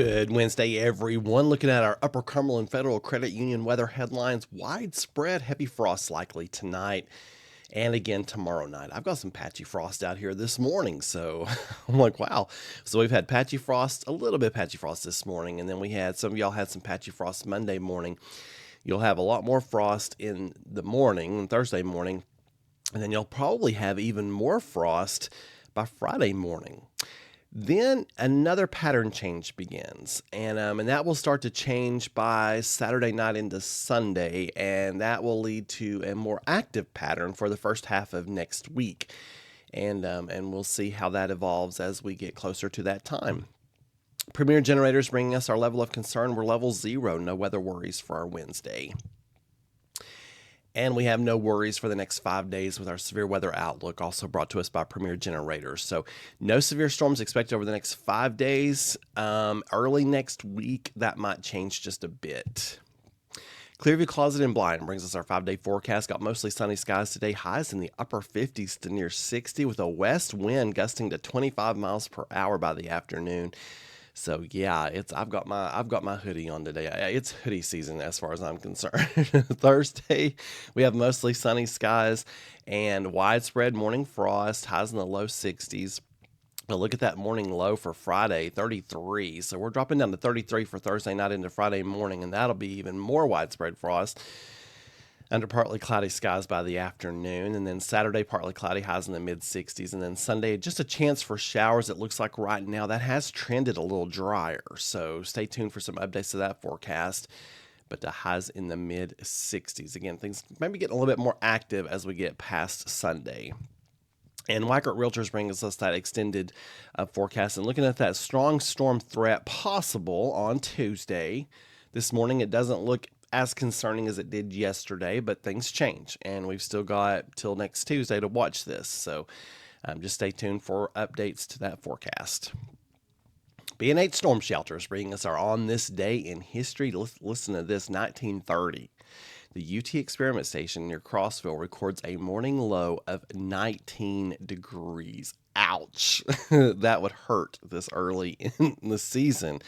Good Wednesday, everyone. Looking at our Upper Cumberland Federal Credit Union weather headlines, widespread heavy frost likely tonight and again tomorrow night. I've got some patchy frost out here this morning, so I'm like, wow. So we've had patchy frost, a little bit patchy frost this morning, and then we had some of y'all had some patchy frost Monday morning. You'll have a lot more frost in the morning, Thursday morning, and then you'll probably have even more frost by Friday morning. Then another pattern change begins, and that will start to change by Saturday night into Sunday, and that will lead to a more active pattern for the first half of next week, and we'll see how that evolves as we get closer to that time. Premier Generators bringing us our level of concern. We're level 0, no weather worries for our Wednesday. And we have no worries for the next 5 days with our severe weather outlook, also brought to us by Premier Generators. So no severe storms expected over the next 5 days. Early next week, that might change just a bit. Clearview Closet and Blind brings us our 5-day forecast. Got mostly sunny skies today. Highs in the upper 50s to near 60 with a west wind gusting to 25 miles per hour by the afternoon. So yeah, I've got my hoodie on today. It's hoodie season as far as I'm concerned. Thursday, we have mostly sunny skies and widespread morning frost, highs in the low 60s. But look at that morning low for Friday, 33. So we're dropping down to 33 for Thursday night into Friday morning, and that'll be even more widespread frost under partly cloudy skies by the afternoon. And then Saturday, partly cloudy, highs in the mid-60s. And then Sunday, just a chance for showers. It looks like right now that has trended a little drier. So stay tuned for some updates to that forecast. But the highs in the mid-60s. Again, things maybe getting a little bit more active as we get past Sunday. And Weichert Realtors brings us that extended forecast. And looking at that strong storm threat possible on Tuesday. This morning, it doesn't look as concerning as it did yesterday, but things change, and we've still got till next Tuesday to watch this. So just stay tuned for updates to that forecast. B&H Storm Shelters bringing us our On This Day in History. Listen to this, 1930. The UT Experiment Station near Crossville records a morning low of 19 degrees. Ouch. That would hurt this early in the season.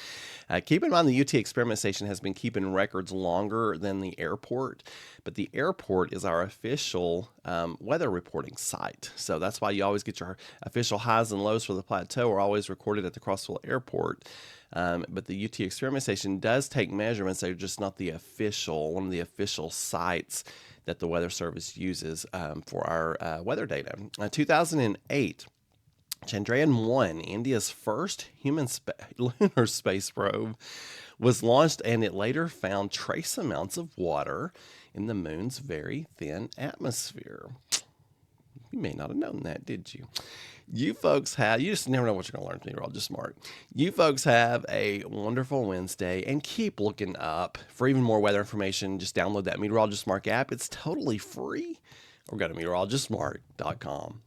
Keep in mind the UT Experiment Station has been keeping records longer than the airport, but the airport is our official weather reporting site. So that's why you always get your official highs and lows for the Plateau are always recorded at the Crossville Airport. But the UT Experiment Station does take measurements. They're just not the official, one of the official sites that the Weather Service uses for our weather data. 2008. Chandrayaan-1, India's first human lunar space probe, was launched, and it later found trace amounts of water in the moon's very thin atmosphere. You may not have known that, did you? You just never know what you're going to learn from Meteorologist Mark. You folks have a wonderful Wednesday, and keep looking up. For even more weather information, just download that Meteorologist Mark app. It's totally free, or go to meteorologistmark.com.